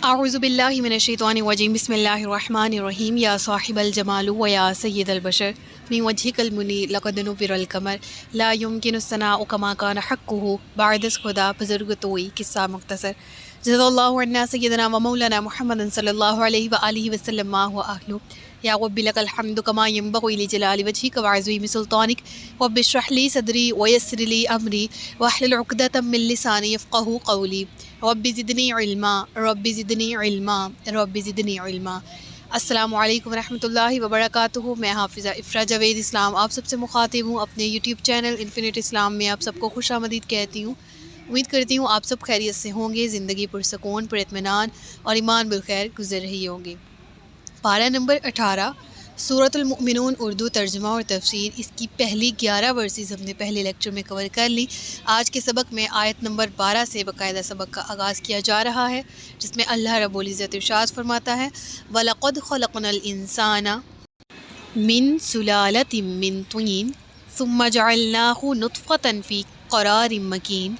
اعوذ باللہ من الشیطان الرجیم بسم اللہ الرحمن الرحیم یا صاحب الجمال و یا سید البشر من وجهک المنیر لقد نور القمر لا يمكن الثناء كما كان حقه بعد از خدا بزرگ توئی قصہ مختصر جزا اللہ عنا سیدنا و مولانا محمد صلی اللہ علیہ وآلہ وسلم ما هو اہلہ یا رب لک الحمد کما ينبغي لجلال وجهک وعظیم سلطانک رب اشرح لي صدری ویسر لي امری واحلل عقدۃ من لسانی یفقهوا قولی رب زدنی علما رب زدنی علما رب زدنی علما۔ السلام علیکم ورحمۃ اللہ وبرکاتہ۔ میں حافظہ افرا جاوید اسلام آپ سب سے مخاطب ہوں۔ اپنے یوٹیوب چینل انفینٹ اسلام میں آپ سب کو خوش آمدید کہتی ہوں۔ امید کرتی ہوں آپ سب خیریت سے ہوں گے، زندگی پرسکون، پر اطمینان اور ایمان بالخیر گزر رہی ہوں گی۔ پارہ نمبر 18 سورۃ المؤمنون اردو ترجمہ اور تفسیر، اس کی پہلی 11 ورسز ہم نے پہلے لیکچر میں کور کر لی۔ آج کے سبق میں آیت نمبر 12 سے باقاعدہ سبق کا آغاز کیا جا رہا ہے، جس میں اللہ رب العزت ارشاد فرماتا ہے وَلَقَدْ خَلَقْنَا الْإِنسَانَ مِنْ سُلَالَةٍ مِّن طِينٍ ثُمَّ جَعَلْنَاهُ نُطْفَةً فِي قَرَارٍ مَّكِينٍ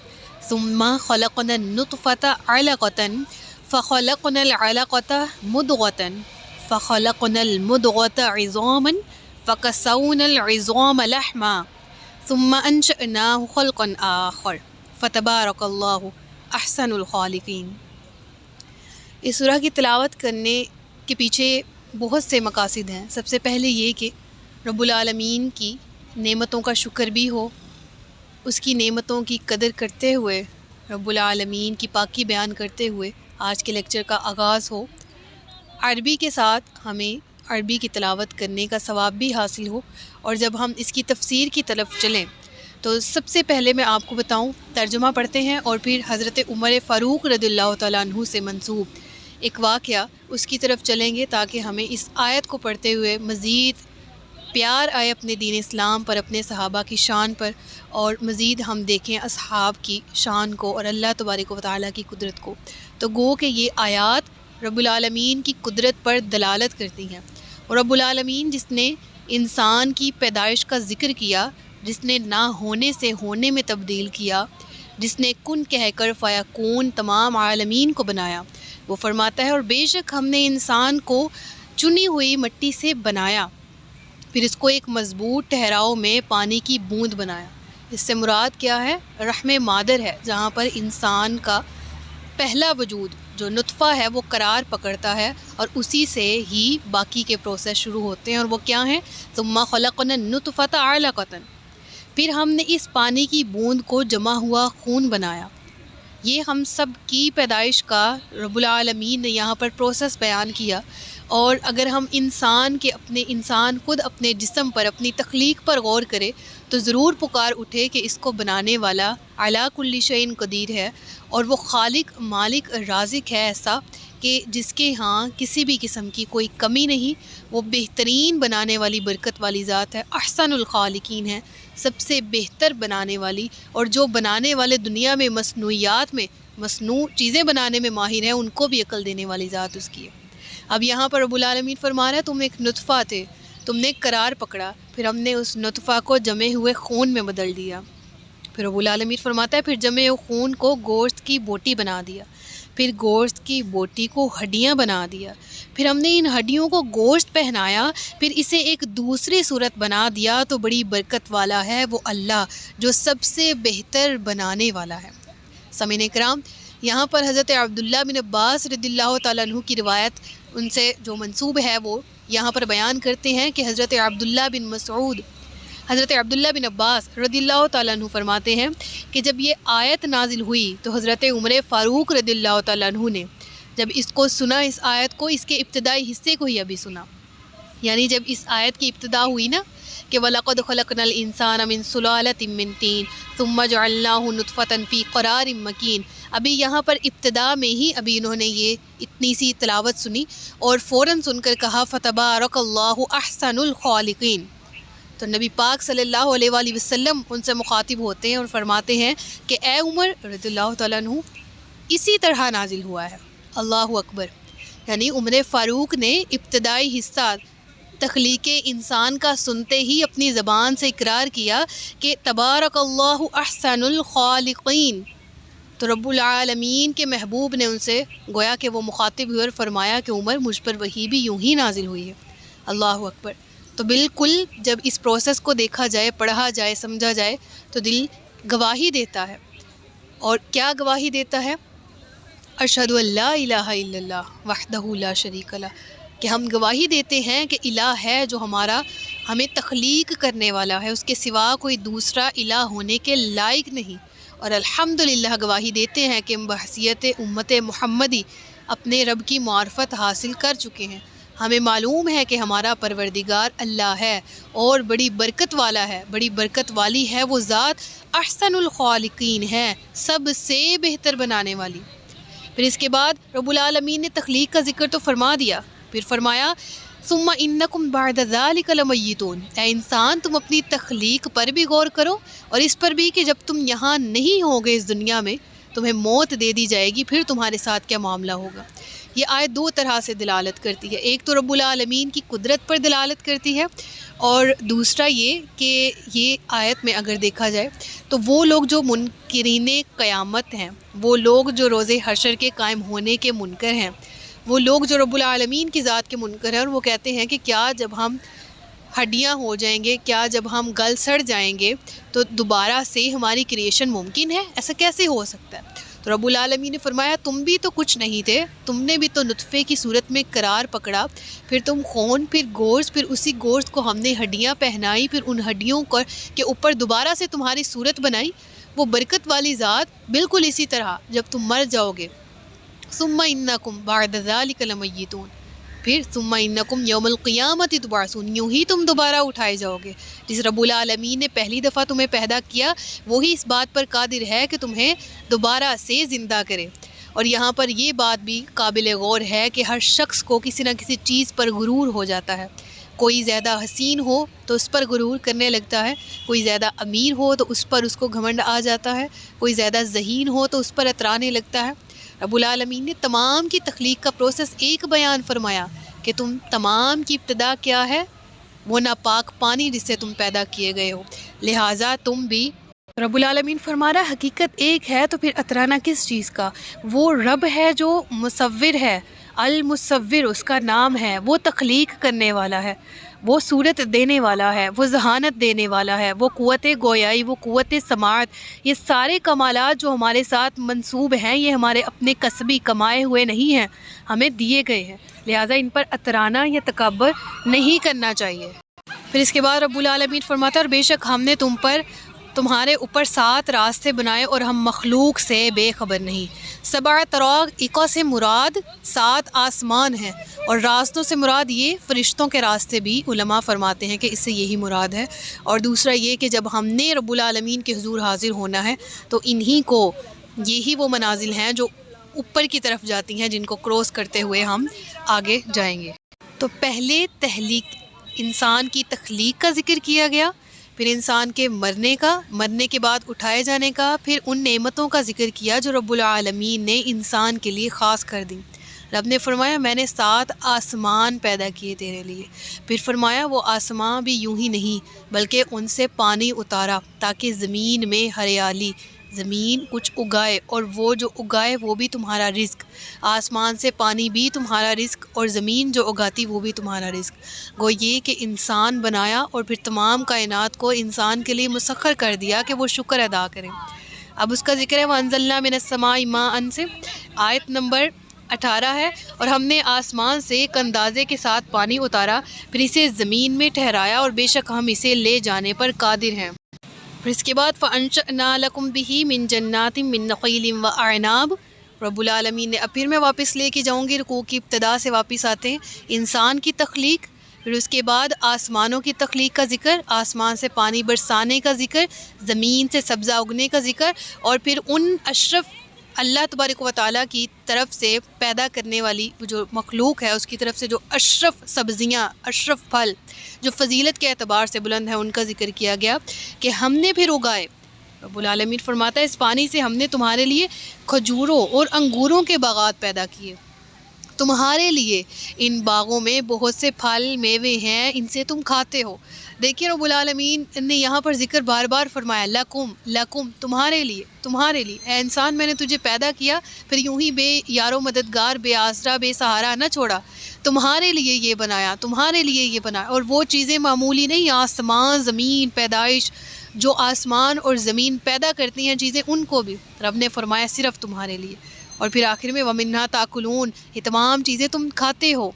ثُمَّ خَلَقْنَا النُّطْفَةَ عَلَقَةً فَخَلَقْنَا الْعَلَقَةَ مُضْغَةً فخلقنا المضغة عظاما فكسونا العظام لحما ثم انشأناه خلقا آخر فتبارك الله احسن الخالقین۔ اس سورہ کی تلاوت کرنے کے پیچھے بہت سے مقاصد ہیں۔ سب سے پہلے یہ کہ رب العالمین کی نعمتوں کا شکر بھی ہو، اس کی نعمتوں کی قدر کرتے ہوئے رب العالمین کی پاکی بیان کرتے ہوئے آج کے لیکچر کا آغاز ہو۔ عربی کے ساتھ ہمیں عربی کی تلاوت کرنے کا ثواب بھی حاصل ہو، اور جب ہم اس کی تفسیر کی طرف چلیں تو سب سے پہلے میں آپ کو بتاؤں، ترجمہ پڑھتے ہیں اور پھر حضرت عمر فاروق رضی اللہ تعالیٰ عنہ سے منسوب ایک واقعہ اس کی طرف چلیں گے، تاکہ ہمیں اس آیت کو پڑھتے ہوئے مزید پیار آئے اپنے دین اسلام پر، اپنے صحابہ کی شان پر، اور مزید ہم دیکھیں اصحاب کی شان کو اور اللہ تبارک و تعالیٰ کی قدرت کو۔ تو گو کہ یہ آیات رب العالمین کی قدرت پر دلالت کرتی ہیں، اور رب العالمین جس نے انسان کی پیدائش کا ذکر کیا، جس نے نہ ہونے سے ہونے میں تبدیل کیا، جس نے کن کہہ کر فیکون تمام عالمین کو بنایا، وہ فرماتا ہے اور بے شک ہم نے انسان کو چنی ہوئی مٹی سے بنایا، پھر اس کو ایک مضبوط ٹھہراؤ میں پانی کی بوند بنایا۔ اس سے مراد کیا ہے؟ رحم مادر ہے، جہاں پر انسان کا پہلا وجود جو نطفہ ہے وہ قرار پکڑتا ہے، اور اسی سے ہی باقی کے پروسیس شروع ہوتے ہیں، اور وہ کیا ہیں؟ ثم خلقنا النطفۃ علقۃ، پھر ہم نے اس پانی کی بوند کو جمع ہوا خون بنایا۔ یہ ہم سب کی پیدائش کا رب العالمین نے یہاں پر پروسیس بیان کیا، اور اگر ہم انسان خود اپنے جسم پر، اپنی تخلیق پر غور کرے تو ضرور پکار اٹھے کہ اس کو بنانے والا علی کل شیء قدیر ہے، اور وہ خالق، مالک، رازق ہے، ایسا کہ جس کے ہاں کسی بھی قسم کی کوئی کمی نہیں۔ وہ بہترین بنانے والی، برکت والی ذات ہے، احسن الخالقین ہے، سب سے بہتر بنانے والی، اور جو بنانے والے دنیا میں مصنوعیات میں مصنوع چیزیں بنانے میں ماہر ہیں، ان کو بھی عقل دینے والی ذات اس کی ہے۔ اب یہاں پر رب العالمین فرما رہا ہے تم ایک نطفہ تھے، تم نے قرار پکڑا، پھر ہم نے اس نطفہ کو جمے ہوئے خون میں بدل دیا۔ پھر رب العالمین فرماتا ہے پھر جمے ہوئے خون کو گوشت کی بوٹی بنا دیا، پھر گوشت کی بوٹی کو ہڈیاں بنا دیا، پھر ہم نے ان ہڈیوں کو گوشت پہنایا، پھر اسے ایک دوسری صورت بنا دیا، تو بڑی برکت والا ہے وہ اللہ جو سب سے بہتر بنانے والا ہے۔ سامعین کرام، یہاں پر حضرت عبداللہ بن عباس رضی اللہ تعالیٰ عنہ کی روایت ان سے جو منسوب ہے وہ یہاں پر بیان کرتے ہیں کہ حضرت عبداللہ بن مسعود، حضرت عبداللہ بن عباس رضی اللہ تعالیٰ عنہ فرماتے ہیں کہ جب یہ آیت نازل ہوئی تو حضرت عمر فاروق رضی اللہ تعالیٰ عنہ نے جب اس کو سنا، اس آیت کو، اس کے ابتدائی حصے کو ہی ابھی سنا، یعنی جب اس آیت کی ابتدا ہوئی نا کہ وَلَقَدْ خَلَقْنَا الْإِنسَانَ مِنْ سُلَالَةٍ مِّن طِينٍ ثُمَّ جَعَلْنَاهُ نُطْفَةً فِي قَرَارٍ مَّكِينٍ، ابھی یہاں پر ابتدا میں ہی ابھی انہوں نے یہ اتنی سی تلاوت سنی اور فوراً سن کر کہا فَتَبَارَكَ اللَّهُ أَحْسَنُ الْخَالِقِينَ۔ تو نبی پاک صلی اللہ علیہ وآلہ وسلم ان سے مخاطب ہوتے ہیں اور فرماتے ہیں کہ اے عمر رضی اللہ تعالیٰ عنہ، اسی طرح نازل ہوا ہے۔ اللہ اکبر، یعنی عمر فاروق نے ابتدائی حصہ تخلیق انسان کا سنتے ہی اپنی زبان سے اقرار کیا کہ تبارک اللہ احسن الخالقین، تو رب العالمین کے محبوب نے ان سے گویا کہ وہ مخاطب ہوئے اور فرمایا کہ عمر مجھ پر وحی بھی یوں ہی نازل ہوئی ہے۔ اللہ اکبر۔ تو بالکل جب اس پروسیس کو دیکھا جائے، پڑھا جائے، سمجھا جائے تو دل گواہی دیتا ہے۔ اور کیا گواہی دیتا ہے؟ اشہد ان لا الہ الا اللہ وحدہ لا شریک لہ، کہ ہم گواہی دیتے ہیں کہ الہ ہے جو ہمیں تخلیق کرنے والا ہے، اس کے سوا کوئی دوسرا الہ ہونے کے لائق نہیں۔ اور الحمدللہ گواہی دیتے ہیں کہ ہم بحیثیت امت محمدی اپنے رب کی معرفت حاصل کر چکے ہیں۔ ہمیں معلوم ہے کہ ہمارا پروردگار اللہ ہے اور بڑی برکت والا ہے، بڑی برکت والی ہے وہ ذات، احسن الخالقین ہے، سب سے بہتر بنانے والی۔ پھر اس کے بعد رب العالمین نے تخلیق کا ذکر تو فرما دیا، پھر فرمایا ثم انکم بعد ذلک لمیتون، اے انسان تم اپنی تخلیق پر بھی غور کرو اور اس پر بھی کہ جب تم یہاں نہیں ہوگے اس دنیا میں، تمہیں موت دے دی جائے گی، پھر تمہارے ساتھ کیا معاملہ ہوگا۔ یہ آیت دو طرح سے دلالت کرتی ہے، ایک تو رب العالمین کی قدرت پر دلالت کرتی ہے، اور دوسرا یہ کہ یہ آیت میں اگر دیکھا جائے تو وہ لوگ جو منکرین قیامت ہیں، وہ لوگ جو روز حشر کے قائم ہونے کے منکر ہیں، وہ لوگ جو رب العالمین کی ذات کے منکر ہیں، اور وہ کہتے ہیں کہ کیا جب ہم ہڈیاں ہو جائیں گے، کیا جب ہم گل سڑ جائیں گے تو دوبارہ سے ہماری کریشن ممکن ہے؟ ایسا کیسے ہو سکتا ہے؟ تو رب العالمین نے فرمایا تم بھی تو کچھ نہیں تھے، تم نے بھی تو نطفے کی صورت میں قرار پکڑا، پھر تم خون، پھر گوشت، پھر اسی گوشت کو ہم نے ہڈیاں پہنائی، پھر ان ہڈیوں کے اوپر دوبارہ سے تمہاری صورت بنائی۔ وہ برکت والی ذات بالکل اسی طرح جب تم مر جاؤ گے، ثم انکم بعد ذلک لمیتون، پھر ثم انکم یوم القیامت تبعثون، یوں ہی تم دوبارہ اٹھائے جاؤ گے۔ جس رب العالمین نے پہلی دفعہ تمہیں پیدا کیا وہی اس بات پر قادر ہے کہ تمہیں دوبارہ سے زندہ کرے۔ اور یہاں پر یہ بات بھی قابل غور ہے کہ ہر شخص کو کسی نہ کسی چیز پر غرور ہو جاتا ہے۔ کوئی زیادہ حسین ہو تو اس پر غرور کرنے لگتا ہے، کوئی زیادہ امیر ہو تو اس پر اس کو گھمنڈ آ جاتا ہے، کوئی زیادہ ذہین ہو تو اس پر اترانے لگتا ہے۔ رب العالمین نے تمام کی تخلیق کا پروسیس ایک بیان فرمایا کہ تم تمام کی ابتدا کیا ہے؟ وہ ناپاک پانی جس سے تم پیدا کیے گئے ہو، لہٰذا تم بھی۔ رب العالمین فرما رہا حقیقت ایک ہے تو پھر اترانا کس چیز کا؟ وہ رب ہے جو مصور ہے، المصور اس کا نام ہے، وہ تخلیق کرنے والا ہے، وہ صورت دینے والا ہے، وہ ذہانت دینے والا ہے، وہ قوت گویائی، وہ قوت سماعت، یہ سارے کمالات جو ہمارے ساتھ منسوب ہیں یہ ہمارے اپنے کسبی کمائے ہوئے نہیں ہیں، ہمیں دیے گئے ہیں، لہٰذا ان پر اترانا یا تکبر نہیں کرنا چاہیے۔ پھر اس کے بعد رب العالمین فرماتا ہے اور بے شک ہم نے تمہارے اوپر 7 راستے بنائے اور ہم مخلوق سے بے خبر نہیں۔ 7 طرق سے مراد 7 آسمان ہیں، اور راستوں سے مراد یہ فرشتوں کے راستے بھی علماء فرماتے ہیں کہ اس سے یہی مراد ہے۔ اور دوسرا یہ کہ جب ہم نے رب العالمین کے حضور حاضر ہونا ہے تو انہی کو، یہی وہ منازل ہیں جو اوپر کی طرف جاتی ہیں، جن کو کراس کرتے ہوئے ہم آگے جائیں گے۔ تو پہلے انسان کی تخلیق کا ذکر کیا گیا، پھر انسان کے مرنے کے بعد اٹھائے جانے کا، پھر ان نعمتوں کا ذکر کیا جو رب العالمین نے انسان کے لیے خاص کر دی۔ رب نے فرمایا میں نے 7 آسمان پیدا کیے تیرے لیے، پھر فرمایا وہ آسمان بھی یوں ہی نہیں بلکہ ان سے پانی اتارا تاکہ زمین میں ہریالی، زمین کچھ اگائے، اور وہ جو اگائے وہ بھی تمہارا رزق، آسمان سے پانی بھی تمہارا رزق، اور زمین جو اگاتی وہ بھی تمہارا رزق۔ گو یہ کہ انسان بنایا اور پھر تمام کائنات کو انسان کے لیے مسخر کر دیا کہ وہ شکر ادا کریں۔ اب اس کا ذکر ہے وَأَنزَلْنَا مِنَ السَّمَاءِ مَاءً سے، آیت نمبر 18 ہے، اور ہم نے آسمان سے ایک اندازے کے ساتھ پانی اتارا، پھر اسے زمین میں ٹھہرایا، اور بے شک ہم اسے لے جانے پر قادر ہیں۔ پھر اس کے بعد فَأَنشَأْنَا لَكُمْ بِهِ مِن جَنَّاتٍ مِّن نَخِيلٍ وَأَعْنَابٍ، رب العالمین نے اب پھر میں واپس لے کے جاؤں گی، رکوع کی ابتدا سے واپس آتے ہیں، انسان کی تخلیق، پھر اس کے بعد آسمانوں کی تخلیق کا ذکر، آسمان سے پانی برسانے کا ذکر، زمین سے سبزہ اگنے کا ذکر، اور پھر ان اشرف اللہ تبارک و تعالیٰ کی طرف سے پیدا کرنے والی جو مخلوق ہے اس کی طرف سے جو اشرف سبزیاں، اشرف پھل جو فضیلت کے اعتبار سے بلند ہیں ان کا ذکر کیا گیا کہ ہم نے پھر اگائے۔ رب العالمین فرماتا ہے اس پانی سے ہم نے تمہارے لیے کھجوروں اور انگوروں کے باغات پیدا کیے۔ تمہارے لیے ان باغوں میں بہت سے پھل میوے ہیں، ان سے تم کھاتے ہو۔ دیکھیے رب العالمین نے یہاں پر ذکر بار بار فرمایا، لکم لکم، تمہارے لیے تمہارے لیے۔ اے انسان، میں نے تجھے پیدا کیا، پھر یوں ہی بے یار و مددگار، بے آسرا، بے سہارا نہ چھوڑا، تمہارے لیے یہ بنایا، تمہارے لیے یہ بنایا۔ اور وہ چیزیں معمولی نہیں، آسمان زمین پیدائش، جو آسمان اور زمین پیدا کرتی ہیں چیزیں، ان کو بھی رب نے فرمایا صرف تمہارے لیے۔ اور پھر آخر میں وَمِنْهَا تَأْكُلُونَ، یہ تمام چیزیں تم کھاتے ہو۔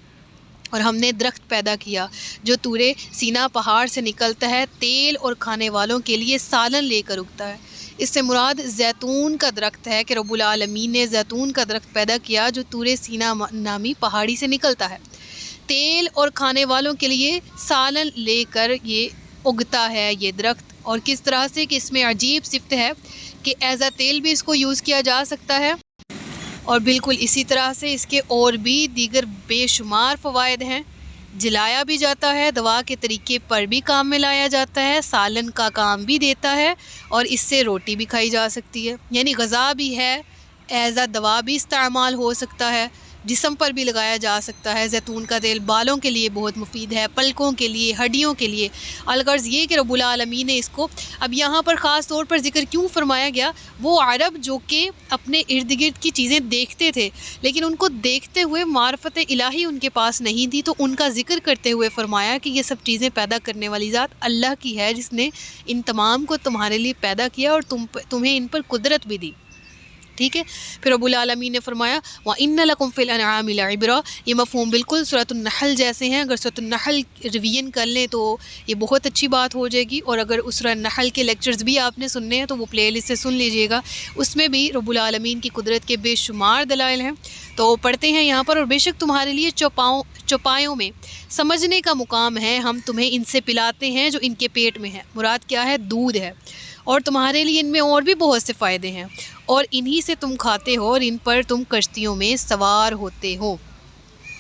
اور ہم نے درخت پیدا کیا جو طورِ سینا پہاڑ سے نکلتا ہے، تیل اور کھانے والوں کے لیے سالن لے کر اگتا ہے۔ اس سے مراد زیتون کا درخت ہے کہ رب العالمین نے زیتون کا درخت پیدا کیا جو طورِ سینا نامی پہاڑی سے نکلتا ہے، تیل اور کھانے والوں کے لیے سالن لے کر یہ اگتا ہے یہ درخت۔ اور کس طرح سے کہ اس میں عجیب صفت ہے کہ ایز اے تیل بھی اس کو یوز کیا جا سکتا ہے، اور بالکل اسی طرح سے اس کے اور بھی دیگر بے شمار فوائد ہیں۔ جلایا بھی جاتا ہے، دوا کے طریقے پر بھی کام میں لایا جاتا ہے، سالن کا کام بھی دیتا ہے، اور اس سے روٹی بھی کھائی جا سکتی ہے، یعنی غذا بھی ہے، ایز اے دوا بھی استعمال ہو سکتا ہے، جسم پر بھی لگایا جا سکتا ہے۔ زیتون کا تیل بالوں کے لیے بہت مفید ہے، پلکوں کے لیے، ہڈیوں کے لیے۔ الغرض یہ کہ رب العالمین نے اس کو اب یہاں پر خاص طور پر ذکر کیوں فرمایا گیا، وہ عرب جو کہ اپنے ارد گرد کی چیزیں دیکھتے تھے، لیکن ان کو دیکھتے ہوئے معرفت الہی ان کے پاس نہیں تھی، تو ان کا ذکر کرتے ہوئے فرمایا کہ یہ سب چیزیں پیدا کرنے والی ذات اللہ کی ہے، جس نے ان تمام کو تمہارے لیے پیدا کیا اور تمہیں ان پر قدرت بھی دی۔ ٹھیک ہے، پھر رب العالمین نے فرمایا وَإِنَّ لَكُمْ فِي الْأَنْعَامِ لَعِبْرَةً، یہ مفہوم بالکل سورۃ النحل جیسے ہیں۔ اگر سورۃ النحل ریویژن کر لیں تو یہ بہت اچھی بات ہو جائے گی، اور اگر اس سورۃ النحل کے لیکچرز بھی آپ نے سننے ہیں تو وہ پلے لسٹ سے سن لیجئے گا، اس میں بھی رب العالمین کی قدرت کے بے شمار دلائل ہیں۔ تو پڑھتے ہیں یہاں پر، اور بے شک تمہارے لیے چوپایوں میں سمجھنے کا مقام ہے، ہم تمہیں ان سے پلاتے ہیں جو ان کے پیٹ میں ہے۔ مراد کیا ہے؟ دودھ ہے، اور تمہارے لیے ان میں اور بھی بہت سے فائدے ہیں، اور انہی سے تم کھاتے ہو، اور ان پر تم کشتیوں میں سوار ہوتے ہو،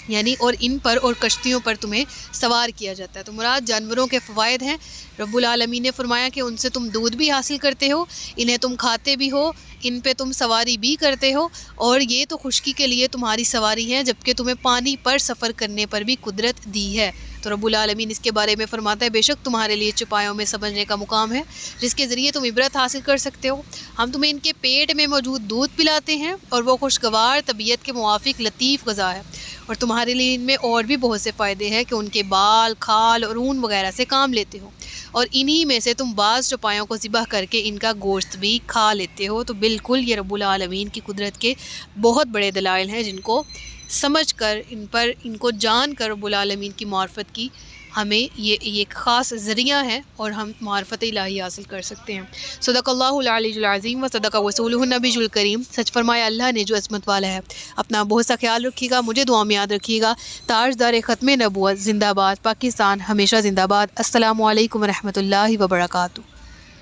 یعنی اور ان پر اور کشتیوں پر تمہیں سوار کیا جاتا ہے۔ تو مراد جانوروں کے فوائد ہیں۔ رب العالمین نے فرمایا کہ ان سے تم دودھ بھی حاصل کرتے ہو، انہیں تم کھاتے بھی ہو، ان پہ تم سواری بھی کرتے ہو، اور یہ تو خشکی کے لیے تمہاری سواری ہے، جبکہ تمہیں پانی پر سفر کرنے پر بھی قدرت دی ہے۔ تو رب العالمین اس کے بارے میں فرماتا ہے بے شک تمہارے لیے چوپایوں میں سمجھنے کا مقام ہے، جس کے ذریعے تم عبرت حاصل کر سکتے ہو۔ ہم تمہیں ان کے پیٹ میں موجود دودھ پلاتے ہیں، اور وہ خوشگوار طبیعت کے موافق لطیف غذا ہے، اور تمہارے لیے ان میں اور بھی بہت سے فائدے ہیں کہ ان کے بال، کھال اور اون وغیرہ سے کام لیتے ہو، اور انہی میں سے تم بعض چوپایوں کو ذبح کر کے ان کا گوشت بھی کھا لیتے ہو۔ تو بالکل یہ رب العالمین کی قدرت کے بہت بڑے دلائل ہیں، جن کو سمجھ کر ان کو جان کر رب العالمین کی معرفت کی ہمیں یہ ایک خاص ذریعہ ہے، اور ہم معرفت الہی حاصل کر سکتے ہیں۔ صدق اللہ العلی العظیم و صدق رسولہ النبی الکریم۔ سچ فرمایا اللہ نے جو عظمت والا ہے۔ اپنا بہت سا خیال رکھیے گا، مجھے دعا میں یاد رکھیے گا۔ تاجدار ختم نبوت زندہ باد، پاکستان ہمیشہ زندہ باد۔ السلام علیکم ورحمۃ اللہ وبرکاتہ۔